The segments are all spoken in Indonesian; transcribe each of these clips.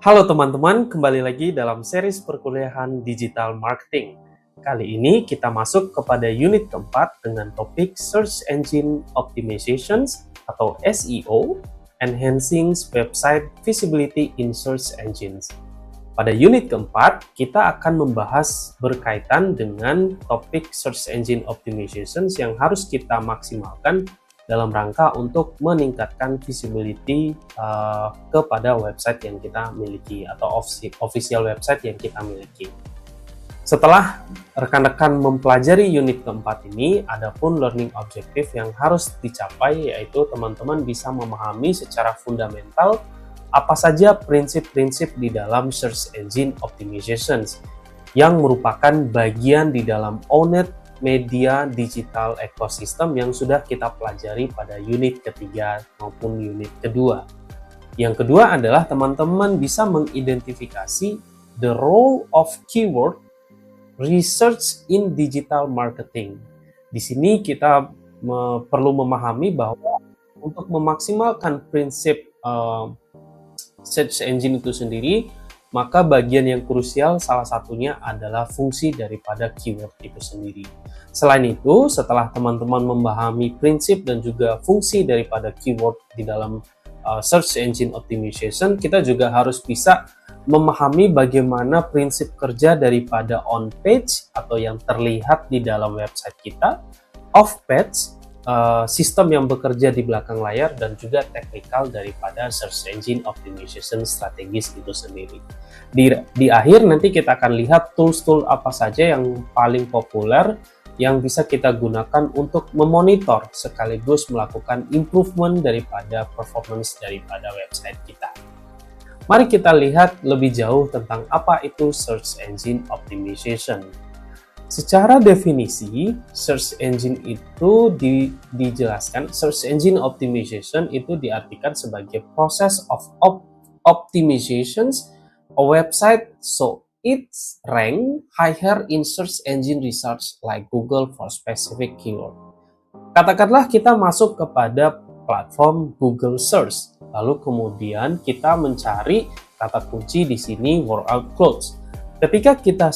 Halo teman-teman, kembali lagi dalam series perkuliahan Digital Marketing. Kali ini kita masuk kepada unit keempat dengan topik Search Engine Optimizations atau SEO, Enhancing Website Visibility in Search Engines. Pada unit keempat, kita akan membahas berkaitan dengan topik Search Engine Optimizations yang harus kita maksimalkan dalam rangka untuk meningkatkan visibility kepada website yang kita miliki atau official website yang kita miliki. Setelah rekan-rekan mempelajari unit keempat ini, ada pun learning objective yang harus dicapai, yaitu teman-teman bisa memahami secara fundamental apa saja prinsip-prinsip di dalam Search Engine Optimizations yang merupakan bagian di dalam Owned Media Digital Ecosystem yang sudah kita pelajari pada unit ketiga maupun unit kedua. Yang kedua adalah teman-teman bisa mengidentifikasi the role of keyword research in digital marketing. Di sini kita perlu memahami bahwa untuk memaksimalkan prinsip search engine itu sendiri, maka bagian yang krusial salah satunya adalah fungsi daripada keyword itu sendiri. Selain itu, setelah teman-teman memahami prinsip dan juga fungsi daripada keyword di dalam Search Engine Optimization, kita juga harus bisa memahami bagaimana prinsip kerja daripada on page atau yang terlihat di dalam website kita, off page, sistem yang bekerja di belakang layar, dan juga teknikal daripada Search Engine Optimization strategis itu sendiri. Di akhir nanti kita akan lihat tools-tool apa saja yang paling populer yang bisa kita gunakan untuk memonitor sekaligus melakukan improvement daripada performance daripada website kita. Mari kita lihat lebih jauh tentang apa itu Search Engine Optimization. Secara definisi, search engine itu dijelaskan, search engine optimization itu diartikan sebagai process of optimizations a website so it's rank higher in search engine research like Google for specific keyword. Katakanlah kita masuk kepada platform Google Search, lalu kemudian kita mencari kata kunci di sini workout clothes. Ketika kita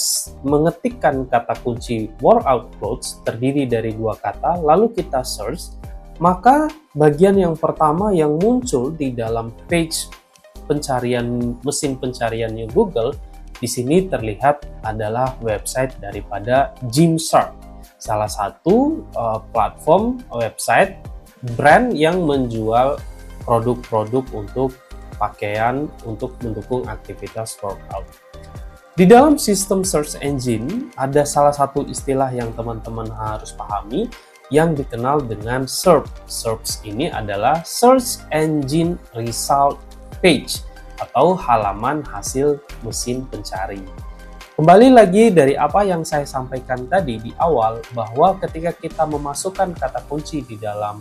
mengetikkan kata kunci workout clothes terdiri dari dua kata, lalu kita search, maka bagian yang pertama yang muncul di dalam page pencarian mesin pencariannya Google di sini terlihat adalah website daripada Gymshark, salah satu platform website brand yang menjual produk-produk untuk pakaian untuk mendukung aktivitas workout. Di dalam sistem search engine, ada salah satu istilah yang teman-teman harus pahami yang dikenal dengan SERP. SERP ini adalah Search Engine Result Page atau halaman hasil mesin pencari. Kembali lagi dari apa yang saya sampaikan tadi di awal, bahwa ketika kita memasukkan kata kunci di dalam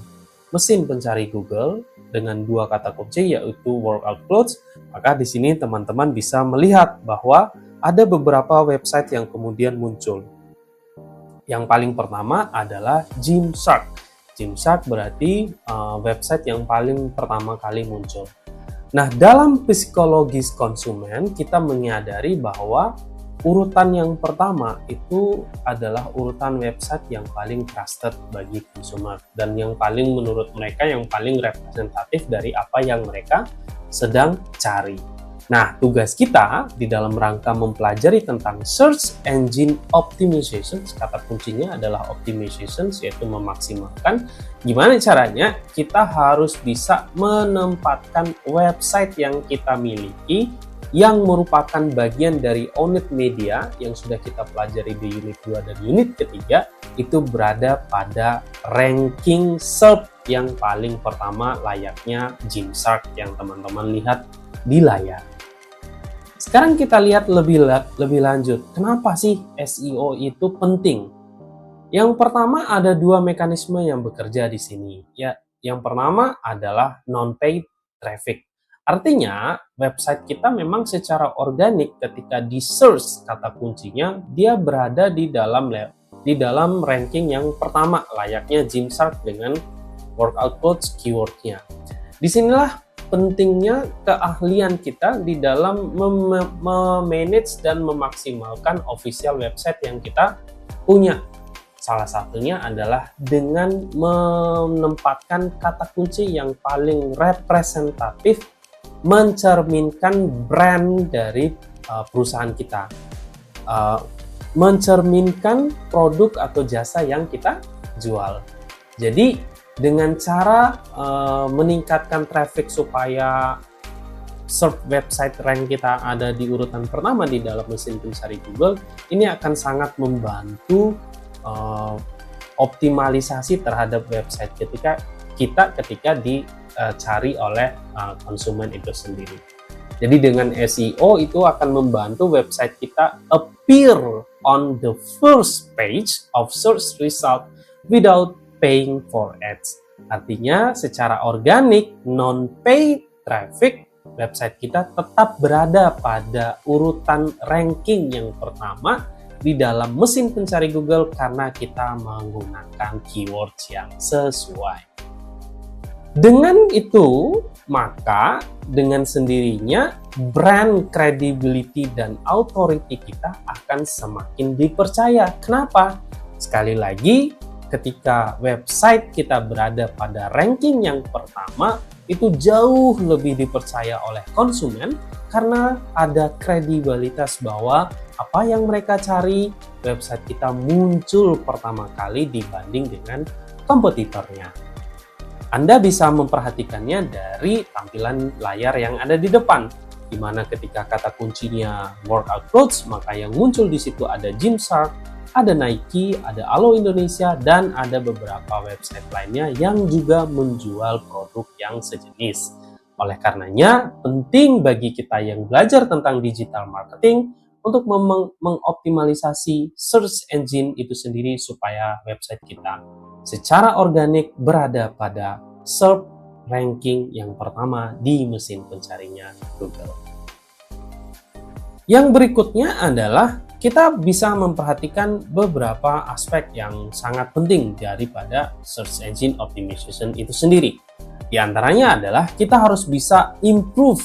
mesin pencari Google dengan dua kata kunci yaitu workout clothes, maka di sini teman-teman bisa melihat bahwa ada beberapa website yang kemudian muncul. Yang paling pertama adalah Gymshark. Gymshark berarti website yang paling pertama kali muncul. Nah, dalam psikologis konsumen, kita menyadari bahwa urutan yang pertama itu adalah urutan website yang paling trusted bagi consumer dan yang paling menurut mereka yang paling representatif dari apa yang mereka sedang cari. Nah, tugas kita di dalam rangka mempelajari tentang Search Engine Optimization, kata kuncinya adalah optimization, yaitu memaksimalkan. Gimana caranya? Kita harus bisa menempatkan website yang kita miliki yang merupakan bagian dari Owned Media yang sudah kita pelajari di unit 2 dan unit ketiga, itu berada pada ranking SERP yang paling pertama layaknya Gymshark yang teman-teman lihat di layar. Sekarang kita lihat lebih lanjut, kenapa sih SEO itu penting? Yang pertama ada dua mekanisme yang bekerja di sini. Ya, yang pertama adalah non-paid traffic. Artinya, website kita memang secara organik ketika di search kata kuncinya, dia berada di dalam ranking yang pertama, layaknya Gymshark dengan workout clothes keywordnya. Disinilah pentingnya keahlian kita di dalam memanage dan memaksimalkan official website yang kita punya. Salah satunya adalah dengan menempatkan kata kunci yang paling representatif, mencerminkan brand dari perusahaan kita, mencerminkan produk atau jasa yang kita jual. Jadi dengan cara meningkatkan traffic supaya search website rank kita ada di urutan pertama di dalam mesin pencari Google, ini akan sangat membantu optimalisasi terhadap website ketika dicari oleh konsumen itu sendiri. Jadi dengan SEO itu akan membantu website kita appear on the first page of search result without paying for ads. Artinya secara organik, non-paid traffic, website kita tetap berada pada urutan ranking yang pertama di dalam mesin pencari Google karena kita menggunakan keywords yang sesuai. Dengan itu, maka dengan sendirinya brand credibility dan authority kita akan semakin dipercaya. Kenapa? Sekali lagi, ketika website kita berada pada ranking yang pertama, itu jauh lebih dipercaya oleh konsumen karena ada kredibilitas bahwa apa yang mereka cari, website kita muncul pertama kali dibanding dengan kompetitornya. Anda bisa memperhatikannya dari tampilan layar yang ada di depan, di mana ketika kata kuncinya workout clothes, maka yang muncul di situ ada Gymshark, ada Nike, ada Alo Indonesia, dan ada beberapa website lainnya yang juga menjual produk yang sejenis. Oleh karenanya, penting bagi kita yang belajar tentang digital marketing untuk mengoptimalisasi search engine itu sendiri supaya website kita secara organik berada pada search ranking yang pertama di mesin pencarinya Google. Yang berikutnya adalah kita bisa memperhatikan beberapa aspek yang sangat penting daripada search engine optimization itu sendiri. Di antaranya adalah kita harus bisa improve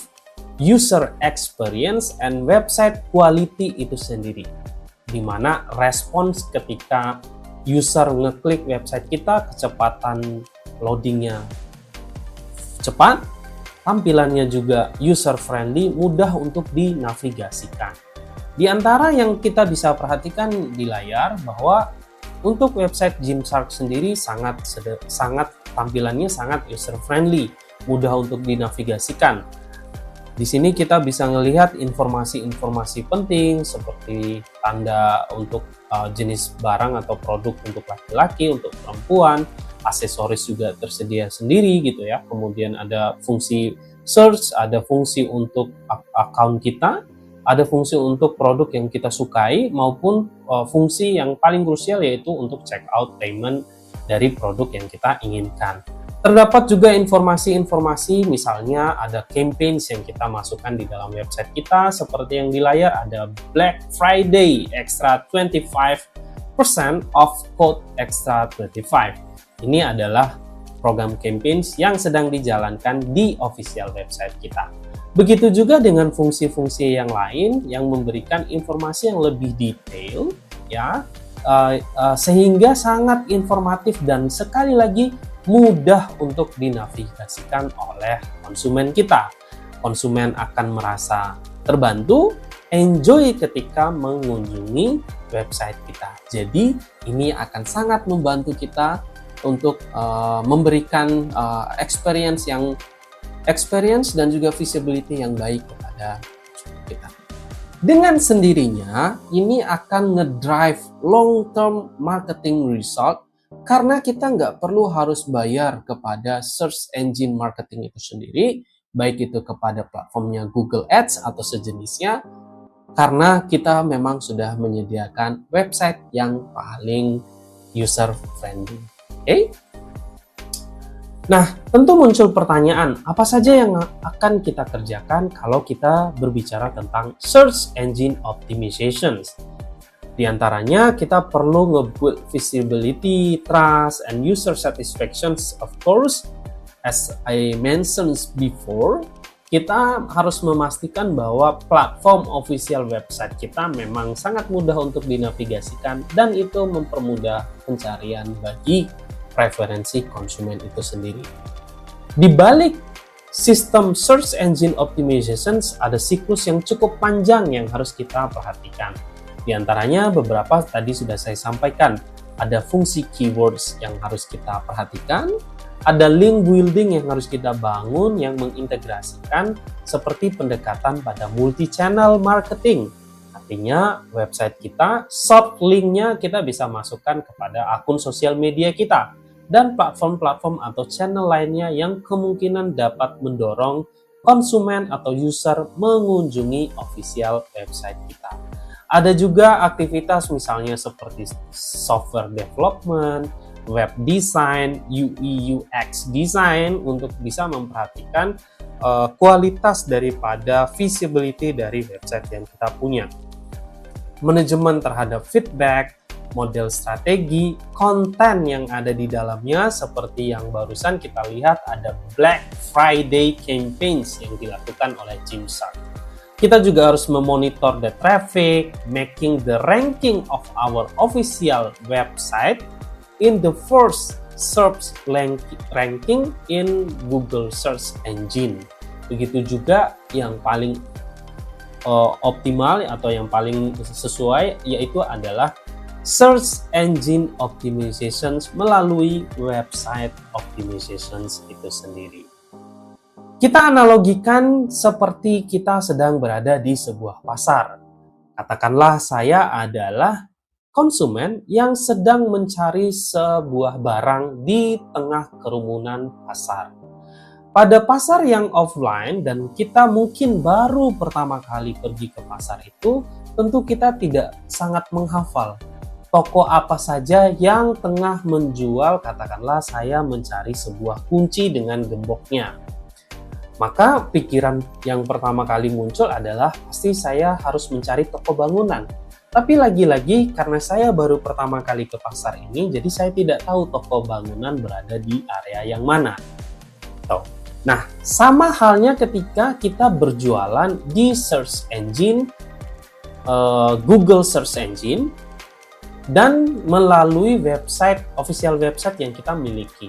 user experience and website quality itu sendiri. Di mana respons ketika user ngeklik website kita, kecepatan loadingnya cepat, tampilannya juga user friendly, mudah untuk dinavigasikan. Di antara yang kita bisa perhatikan di layar bahwa untuk website Gymshark sendiri sangat tampilannya sangat user friendly, mudah untuk dinavigasikan. Di sini kita bisa melihat informasi-informasi penting seperti tanda untuk jenis barang atau produk untuk laki-laki, untuk perempuan, aksesoris juga tersedia sendiri gitu ya. Kemudian ada fungsi search, ada fungsi untuk account kita, ada fungsi untuk produk yang kita sukai, maupun fungsi yang paling krusial yaitu untuk check out payment dari produk yang kita inginkan. Terdapat juga informasi-informasi, misalnya ada campaigns yang kita masukkan di dalam website kita, seperti yang di layar ada Black Friday extra 25% off code extra 25. Ini adalah program campaigns yang sedang dijalankan di official website kita. Begitu juga dengan fungsi-fungsi yang lain yang memberikan informasi yang lebih detail, ya, sehingga sangat informatif dan sekali lagi mudah untuk dinavigasikan oleh konsumen kita. Konsumen akan merasa terbantu, enjoy ketika mengunjungi website kita. Jadi ini akan sangat membantu kita untuk memberikan experience dan juga visibility yang baik kepada kita. Dengan sendirinya, ini akan ngedrive long-term marketing result karena kita nggak perlu harus bayar kepada search engine marketing itu sendiri, baik itu kepada platformnya Google Ads atau sejenisnya, karena kita memang sudah menyediakan website yang paling user-friendly. Oke? Nah, tentu muncul pertanyaan, apa saja yang akan kita kerjakan kalau kita berbicara tentang search engine optimization? Di antaranya, kita perlu nge-build visibility, trust, and user satisfaction, of course. as I mentioned before, kita harus memastikan bahwa platform official website kita memang sangat mudah untuk dinavigasikan dan itu mempermudah pencarian bagi preferensi konsumen itu sendiri. Di balik sistem search engine optimization ada siklus yang cukup panjang yang harus kita perhatikan. Di antaranya beberapa tadi sudah saya sampaikan. Ada fungsi keywords yang harus kita perhatikan, ada link building yang harus kita bangun yang mengintegrasikan seperti pendekatan pada multi-channel marketing. Artinya website kita, short linknya kita bisa masukkan kepada akun sosial media kita dan platform-platform atau channel lainnya yang kemungkinan dapat mendorong konsumen atau user mengunjungi official website kita. Ada juga aktivitas misalnya seperti software development, web design, UI UX design untuk bisa memperhatikan kualitas daripada visibility dari website yang kita punya. Manajemen terhadap feedback, model strategi, konten yang ada di dalamnya seperti yang barusan kita lihat ada Black Friday campaigns yang dilakukan oleh Gymshark. Kita juga harus memonitor the traffic, making the ranking of our official website in the first search ranking in Google Search Engine. Begitu juga yang paling optimal atau yang paling sesuai yaitu adalah Search Engine Optimizations melalui website optimizations itu sendiri. Kita analogikan seperti kita sedang berada di sebuah pasar. Katakanlah saya adalah konsumen yang sedang mencari sebuah barang di tengah kerumunan pasar. Pada pasar yang offline dan kita mungkin baru pertama kali pergi ke pasar itu, tentu kita tidak sangat menghafal toko apa saja yang tengah menjual, katakanlah saya mencari sebuah kunci dengan gemboknya. Maka pikiran yang pertama kali muncul adalah pasti saya harus mencari toko bangunan. Tapi lagi-lagi karena saya baru pertama kali ke pasar ini, jadi saya tidak tahu toko bangunan berada di area yang mana. Nah, sama halnya ketika kita berjualan di search engine, Google Search Engine, dan melalui website, official website yang kita miliki.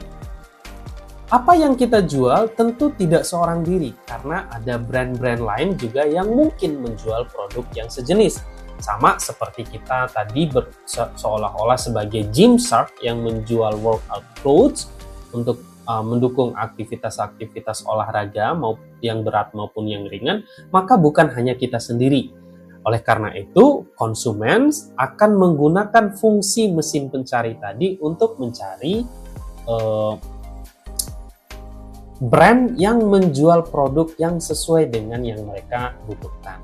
Apa yang kita jual tentu tidak seorang diri, karena ada brand-brand lain juga yang mungkin menjual produk yang sejenis. Sama seperti kita tadi seolah-olah sebagai Gymshark yang menjual workout clothes untuk mendukung aktivitas-aktivitas olahraga yang berat maupun yang ringan, maka bukan hanya kita sendiri. Oleh karena itu, konsumen akan menggunakan fungsi mesin pencari tadi untuk mencari brand yang menjual produk yang sesuai dengan yang mereka butuhkan.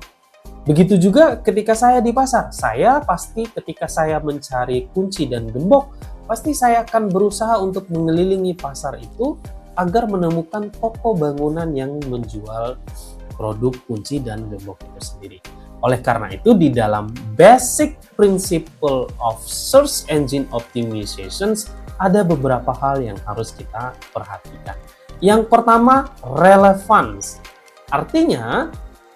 Begitu juga ketika saya di pasar, saya pasti ketika saya mencari kunci dan gembok, pasti saya akan berusaha untuk mengelilingi pasar itu agar menemukan toko bangunan yang menjual produk kunci dan gembok itu sendiri. Oleh karena itu, di dalam basic principle of search engine optimization ada beberapa hal yang harus kita perhatikan. Yang pertama, relevance. Artinya,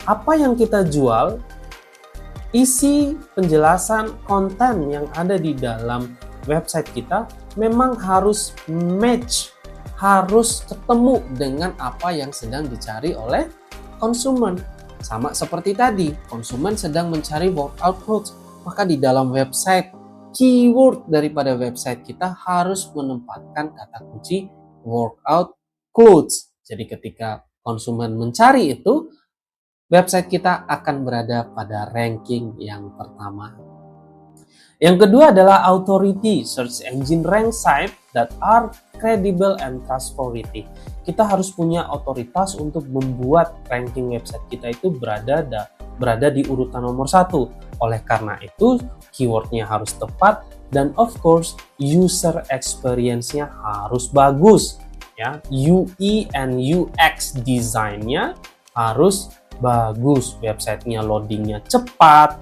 apa yang kita jual, isi penjelasan konten yang ada di dalam website kita memang harus match, harus ketemu dengan apa yang sedang dicari oleh konsumen. Sama seperti tadi, konsumen sedang mencari workout clothes, maka di dalam website, keyword daripada website kita harus menempatkan kata kunci workout clothes. Jadi ketika konsumen mencari itu, website kita akan berada pada ranking yang pertama. Yang kedua adalah authority, search engine rank site that are credible and trustworthy. Kita harus punya otoritas untuk membuat ranking website kita itu berada di urutan nomor 1. Oleh karena itu, keywordnya harus tepat dan of course user experience-nya harus bagus. Ya, UI and UX design-nya harus bagus, websitenya loadingnya cepat,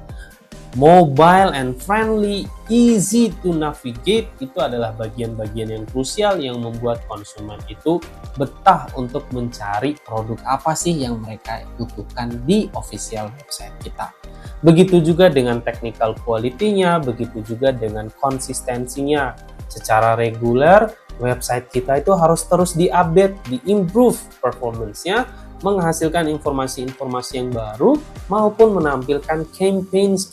Mobile and friendly, easy to navigate, itu adalah bagian-bagian yang krusial yang membuat konsumen itu betah untuk mencari produk apa sih yang mereka butuhkan di official website kita. Begitu juga dengan technical quality-nya, begitu juga dengan konsistensinya. Secara reguler, website kita itu harus terus diupdate, diimprove performance-nya, menghasilkan informasi-informasi yang baru, maupun menampilkan campaigns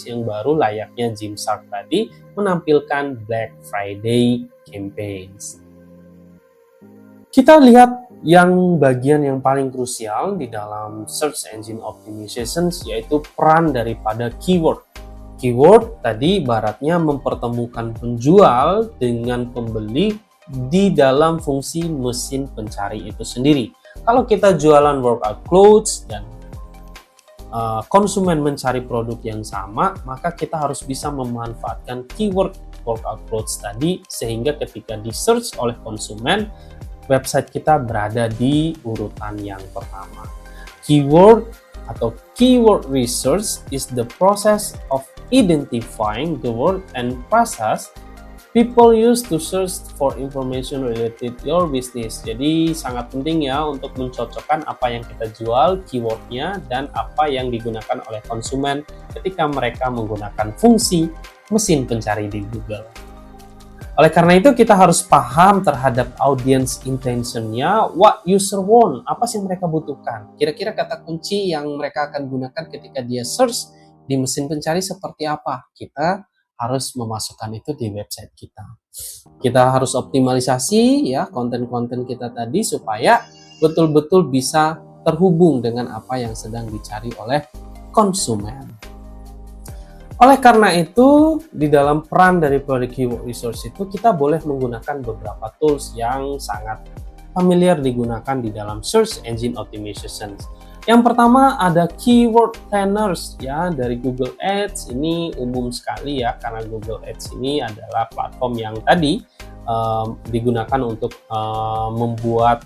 yang baru layaknya Gymshark tadi, menampilkan Black Friday campaigns. Kita lihat yang bagian yang paling krusial di dalam search engine optimization, yaitu peran daripada keyword. Keyword tadi ibaratnya mempertemukan penjual dengan pembeli di dalam fungsi mesin pencari itu sendiri. Kalau kita jualan workout clothes dan konsumen mencari produk yang sama, maka kita harus bisa memanfaatkan keyword workout clothes tadi, sehingga ketika di search oleh konsumen, website kita berada di urutan yang pertama. Keyword atau keyword research is the process of identifying the word and phrases people use to search for information related to your business. Jadi sangat penting ya untuk mencocokkan apa yang kita jual, keywordnya, dan apa yang digunakan oleh konsumen ketika mereka menggunakan fungsi mesin pencari di Google. Oleh karena itu kita harus paham terhadap audience intention-nya, what user want, apa sih yang mereka butuhkan. Kira-kira kata kunci yang mereka akan gunakan ketika dia search di mesin pencari seperti apa. Kita harus memasukkan itu di website kita. Kita harus optimalisasi ya konten-konten kita tadi supaya betul-betul bisa terhubung dengan apa yang sedang dicari oleh konsumen. Oleh karena itu, di dalam peran dari keyword research itu kita boleh menggunakan beberapa tools yang sangat familiar digunakan di dalam search engine optimization. Yang pertama ada keyword planners ya dari Google Ads. Ini umum sekali ya karena Google Ads ini adalah platform yang tadi digunakan untuk membuat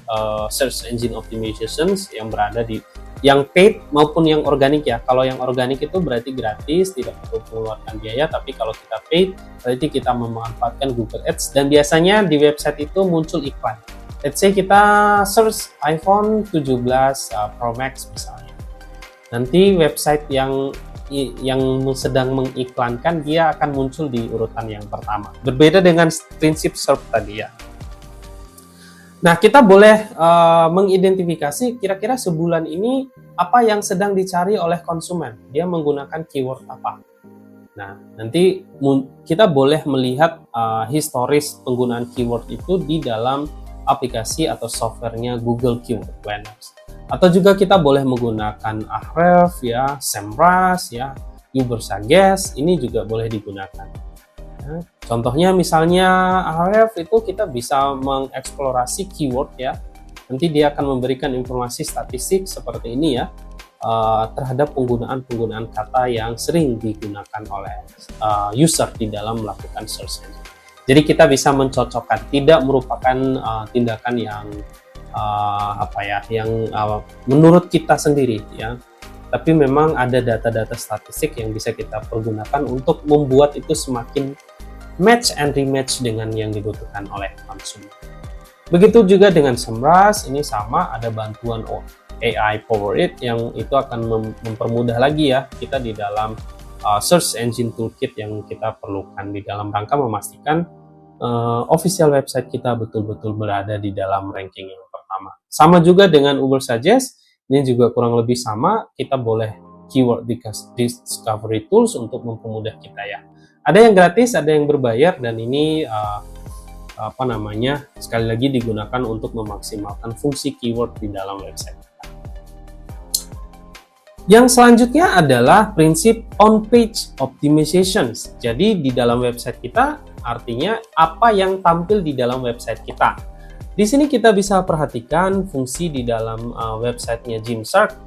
search engine optimization yang berada di yang paid maupun yang organik ya. Kalau yang organik itu berarti gratis, tidak perlu mengeluarkan biaya, tapi kalau kita paid berarti kita memanfaatkan Google Ads dan biasanya di website itu muncul iklan. Let's say kita search iPhone 17 Pro Max misalnya. Nanti website yang sedang mengiklankan dia akan muncul di urutan yang pertama. Berbeda dengan prinsip SERP tadi ya. Nah, kita boleh mengidentifikasi kira-kira sebulan ini apa yang sedang dicari oleh konsumen. Dia menggunakan keyword apa. Nah, nanti kita boleh melihat historis penggunaan keyword itu di dalam aplikasi atau softwarenya Google Keyword Planners. Atau juga kita boleh menggunakan Ahrefs ya, Semrush ya, Ubersuggest, ini juga boleh digunakan. Nah, contohnya misalnya Ahrefs itu kita bisa mengeksplorasi keyword ya. Nanti dia akan memberikan informasi statistik seperti ini ya, terhadap penggunaan kata yang sering digunakan oleh user di dalam melakukan search engine. Jadi kita bisa mencocokkan, tidak merupakan tindakan yang menurut kita sendiri ya. Tapi memang ada data-data statistik yang bisa kita pergunakan untuk membuat itu semakin match and rematch dengan yang dibutuhkan oleh konsumen. Begitu juga dengan Semrush, ini sama, ada bantuan AI Powered yang itu akan mempermudah lagi ya kita di dalam search engine toolkit yang kita perlukan di dalam rangka memastikan official website kita betul-betul berada di dalam ranking yang pertama. Sama juga dengan Ubersuggest, ini juga kurang lebih sama, kita boleh keyword discovery tools untuk mempermudah kita ya. Ada yang gratis, ada yang berbayar, dan ini sekali lagi digunakan untuk memaksimalkan fungsi keyword di dalam website. Yang selanjutnya adalah prinsip on-page optimization. Jadi di dalam website kita, artinya apa yang tampil di dalam website kita. Di sini kita bisa perhatikan fungsi di dalam websitenya Gymshark.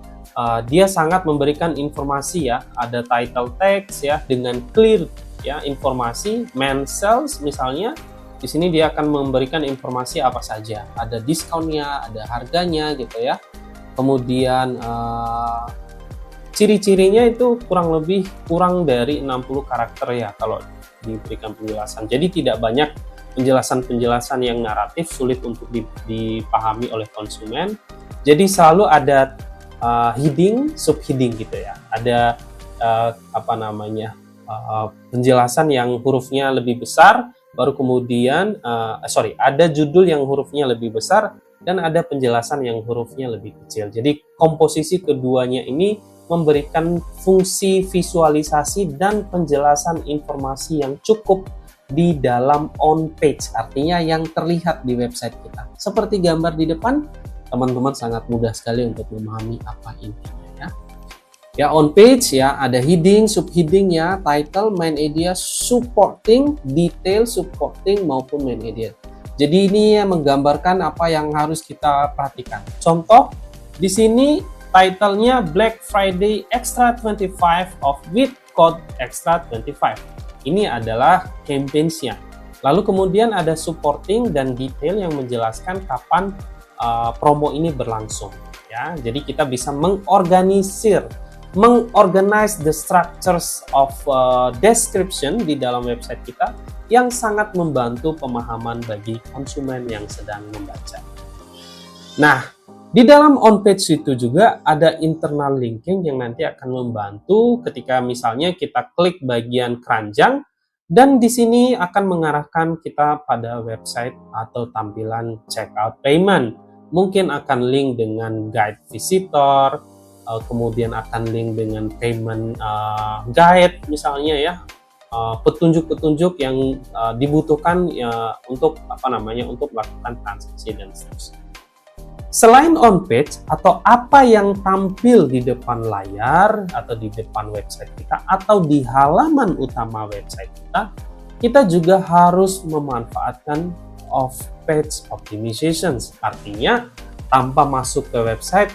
Dia sangat memberikan informasi ya, ada title text ya dengan clear ya informasi, main sales misalnya. Di sini dia akan memberikan informasi apa saja, ada diskonnya, ada harganya gitu ya. Kemudian Ciri-cirinya itu kurang dari 60 karakter ya kalau diberikan penjelasan. Jadi tidak banyak penjelasan-penjelasan yang naratif, sulit untuk dipahami oleh konsumen. Jadi selalu ada heading, subheading gitu ya. Ada penjelasan yang hurufnya lebih besar, baru kemudian ada judul yang hurufnya lebih besar dan ada penjelasan yang hurufnya lebih kecil. Jadi komposisi keduanya ini memberikan fungsi visualisasi dan penjelasan informasi yang cukup di dalam on page, artinya yang terlihat di website kita. Seperti gambar di depan, teman-teman sangat mudah sekali untuk memahami apa intinya ya. Ya, on page ya ada heading, subheading ya, title, main idea, supporting, detail, supporting maupun main idea. Jadi ini yang menggambarkan apa yang harus kita perhatikan. Contoh di sini titlenya Black Friday Extra 25 off with code Extra 25. Ini adalah campaigns-nya. Lalu kemudian ada supporting dan detail yang menjelaskan kapan promo ini berlangsung. Ya, jadi kita bisa mengorganize the structures of description di dalam website kita yang sangat membantu pemahaman bagi konsumen yang sedang membaca. Nah, di dalam on page itu juga ada internal linking yang nanti akan membantu ketika misalnya kita klik bagian keranjang dan di sini akan mengarahkan kita pada website atau tampilan checkout payment. Mungkin akan link dengan guide visitor, kemudian akan link dengan payment guide misalnya ya, petunjuk-petunjuk yang dibutuhkan untuk untuk melakukan transaksi dan seterusnya. Selain on page atau apa yang tampil di depan layar atau di depan website kita atau di halaman utama website kita juga harus memanfaatkan off page optimizations. Artinya tanpa masuk ke website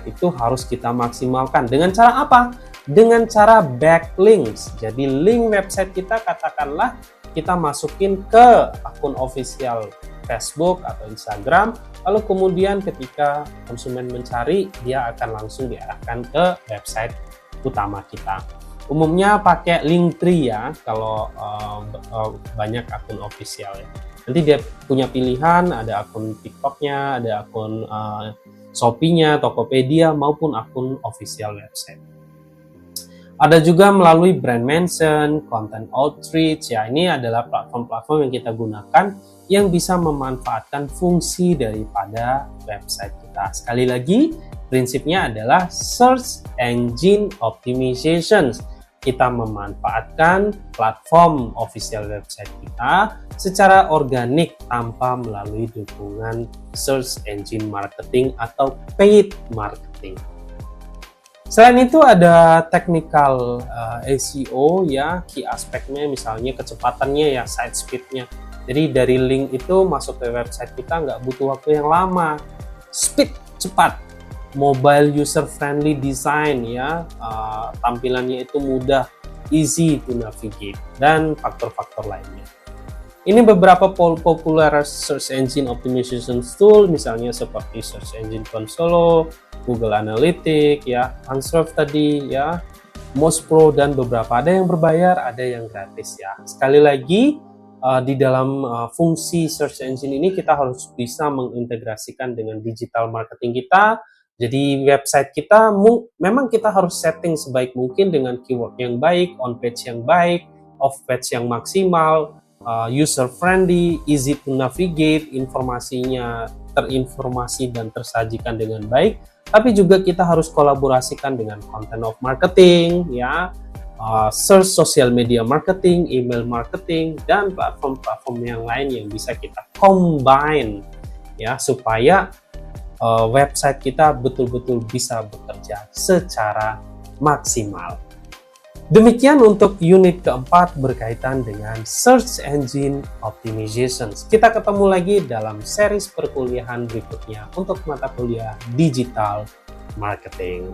itu harus kita maksimalkan. Dengan cara apa? Dengan cara backlinks. Jadi link website kita katakanlah kita masukin ke akun official Facebook atau Instagram, lalu kemudian ketika konsumen mencari, dia akan langsung diarahkan ke website utama kita. Umumnya pakai Linktree ya, kalau banyak akun official ya. Nanti dia punya pilihan, ada akun TikTok-nya, ada akun Shopee-nya, Tokopedia, maupun akun official website. Ada juga melalui brand mention, content outreach, ya ini adalah platform-platform yang kita gunakan yang bisa memanfaatkan fungsi daripada website kita. Sekali lagi, prinsipnya adalah search engine optimization. Kita memanfaatkan platform official website kita secara organik tanpa melalui dukungan search engine marketing atau paid marketing. Selain itu ada technical SEO ya, key aspeknya misalnya kecepatannya ya, site speednya. Jadi dari link itu masuk ke website kita nggak butuh waktu yang lama, speed cepat, mobile user friendly design ya, tampilannya itu mudah, easy to navigate, dan faktor-faktor lainnya. Ini beberapa popular search engine optimization tool misalnya seperti Search Engine Console, Google Analytics ya, Ahrefs tadi ya, Moz Pro, dan beberapa ada yang berbayar, ada yang gratis ya. Sekali lagi di dalam fungsi search engine ini kita harus bisa mengintegrasikan dengan digital marketing kita. Jadi website kita memang kita harus setting sebaik mungkin dengan keyword yang baik, on page yang baik, off page yang maksimal, user friendly, easy to navigate, informasinya terinformasi dan tersajikan dengan baik. Tapi juga kita harus kolaborasikan dengan content of marketing ya, search social media marketing, email marketing, dan platform-platform yang lain yang bisa kita combine ya, supaya website kita betul-betul bisa bekerja secara maksimal. Demikian untuk unit keempat berkaitan dengan Search Engine Optimization. Kita ketemu lagi dalam series perkuliahan berikutnya untuk mata kuliah Digital Marketing.